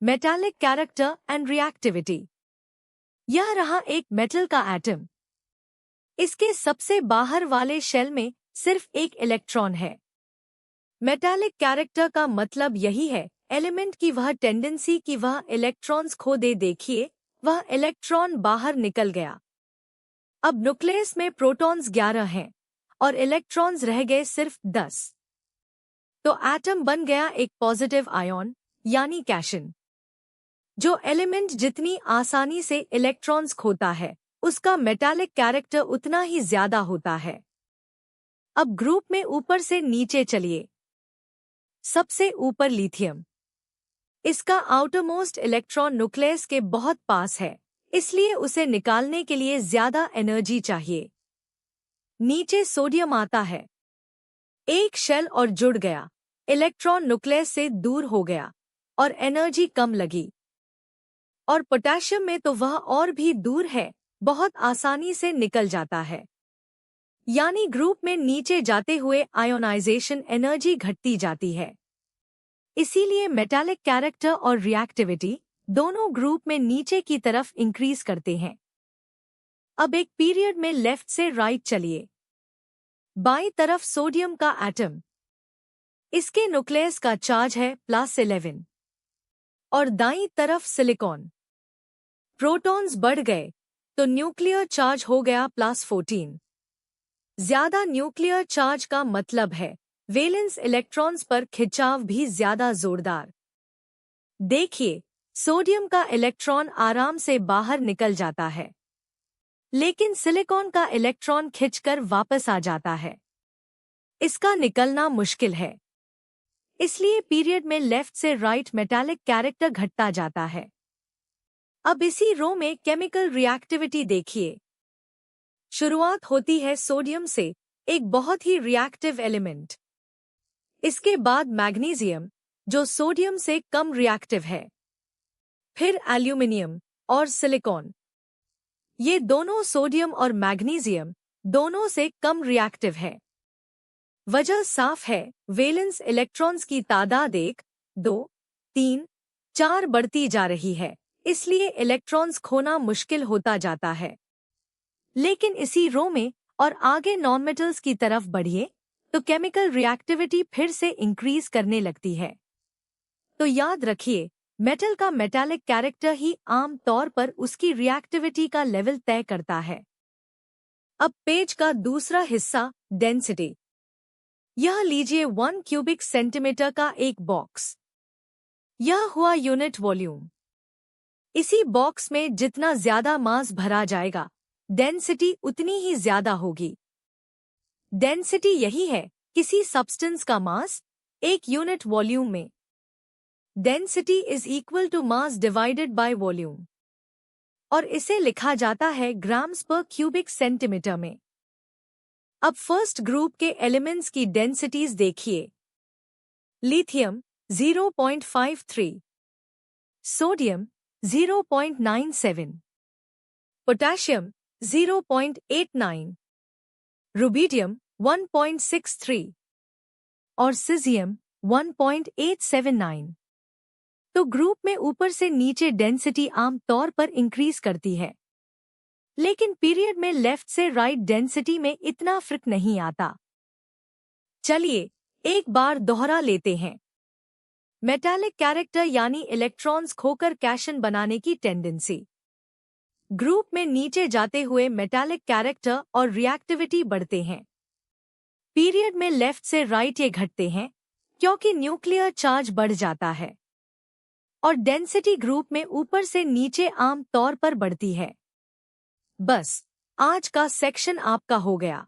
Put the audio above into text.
Metallic character and reactivity. यह रहा एक मेटल का एटम। इसके सबसे बाहर वाले शेल में सिर्फ एक इलेक्ट्रॉन है। मेटालिक कैरेक्टर का मतलब यही है, एलिमेंट की वह टेंडेंसी कि वह इलेक्ट्रॉन्स खो दे। देखिए, वह इलेक्ट्रॉन बाहर निकल गया। अब न्यूक्लियस में प्रोटॉन्स 11 हैं और इलेक्ट्रॉन्स रह गए सिर्फ 10। तो एटम बन गया एक पॉजिटिव आयन यानी कैशन। जो एलिमेंट जितनी आसानी से इलेक्ट्रॉन्स खोता है, उसका मेटालिक कैरेक्टर उतना ही ज्यादा होता है। अब ग्रुप में ऊपर से नीचे चलिए। सबसे ऊपर लिथियम। इसका आउटरमोस्ट इलेक्ट्रॉन न्यूक्लियस के बहुत पास है, इसलिए उसे निकालने के लिए ज्यादा एनर्जी चाहिए। नीचे सोडियम आता है। एक शेल और जुड़ गया, इलेक्ट्रॉन न्यूक्लियस से दूर हो गया और एनर्जी कम लगी। और पोटेशियम में तो वह और भी दूर है, बहुत आसानी से निकल जाता है। यानी ग्रुप में नीचे जाते हुए आयोनाइजेशन एनर्जी घटती जाती है। इसीलिए मेटालिक कैरेक्टर और रिएक्टिविटी दोनों ग्रुप में नीचे की तरफ इंक्रीज करते हैं। अब एक पीरियड में लेफ्ट से राइट चलिए। बाईं तरफ सोडियम का एटम। इसके न्यूक्लियस का चार्ज है +11 और दाईं तरफ सिलिकॉन। प्रोटॉन्स बढ़ गए तो न्यूक्लियर चार्ज हो गया +14। ज्यादा न्यूक्लियर चार्ज का मतलब है वैलेंस इलेक्ट्रॉन्स पर खिंचाव भी ज्यादा जोरदार। देखिए, सोडियम का इलेक्ट्रॉन आराम से बाहर निकल जाता है, लेकिन सिलिकॉन का इलेक्ट्रॉन खिंचकर वापस आ जाता है। इसका निकलना मुश्किल है। इसलिए पीरियड में लेफ्ट से राइट मेटालिक कैरेक्टर घटता जाता है। अब इसी रो में केमिकल रिएक्टिविटी देखिए। शुरुआत होती है सोडियम से, एक बहुत ही रिएक्टिव एलिमेंट। इसके बाद मैग्नीशियम, जो सोडियम से कम रिएक्टिव है। फिर एल्यूमिनियम और सिलिकॉन। ये दोनों सोडियम और मैग्नीशियम दोनों से कम रिएक्टिव है। वजह साफ है, वैलेंस इलेक्ट्रॉन्स की तादाद 1, 2, 3, 4 बढ़ती जा रही है, इसलिए इलेक्ट्रॉन्स खोना मुश्किल होता जाता है। लेकिन इसी रो में और आगे नॉनमेटल्स की तरफ बढ़िए तो केमिकल रिएक्टिविटी फिर से इंक्रीज करने लगती है। तो याद रखिए, मेटल का मेटालिक कैरेक्टर ही आम तौर पर उसकी रिएक्टिविटी का लेवल तय करता है। अब पेज का दूसरा हिस्सा, डेंसिटी। यह लीजिए 1 क्यूबिक सेंटीमीटर का एक बॉक्स। यह हुआ यूनिट वॉल्यूम। इसी बॉक्स में जितना ज्यादा मास भरा जाएगा, डेंसिटी उतनी ही ज्यादा होगी। डेंसिटी यही है किसी सब्सटेंस का मास एक यूनिट वॉल्यूम में। Density is equal to mass divided by volume और इसे लिखा जाता है ग्राम्स पर क्यूबिक सेंटीमीटर में। अब फर्स्ट ग्रुप के एलिमेंट्स की डेंसिटीज देखिए। लिथियम 0.53, सोडियम 0.97, पोटेशियम 0.89, रुबिडियम 1.63 और सीजियम 1.879। तो ग्रुप में ऊपर से नीचे डेंसिटी आम तौर पर इंक्रीज करती है, लेकिन पीरियड में लेफ्ट से राइट डेंसिटी में इतना फर्क नहीं आता। चलिए एक बार दोहरा लेते हैं। मेटालिक कैरेक्टर यानी इलेक्ट्रॉन्स खोकर कैशन बनाने की टेंडेंसी। ग्रुप में नीचे जाते हुए मेटालिक कैरेक्टर और रिएक्टिविटी बढ़ते हैं। पीरियड में लेफ्ट से राइट ये घटते हैं क्योंकि न्यूक्लियर चार्ज बढ़ जाता है और डेंसिटी ग्रुप में ऊपर से नीचे आम तौर पर बढ़ती है। बस आज का सेक्शन आपका हो गया।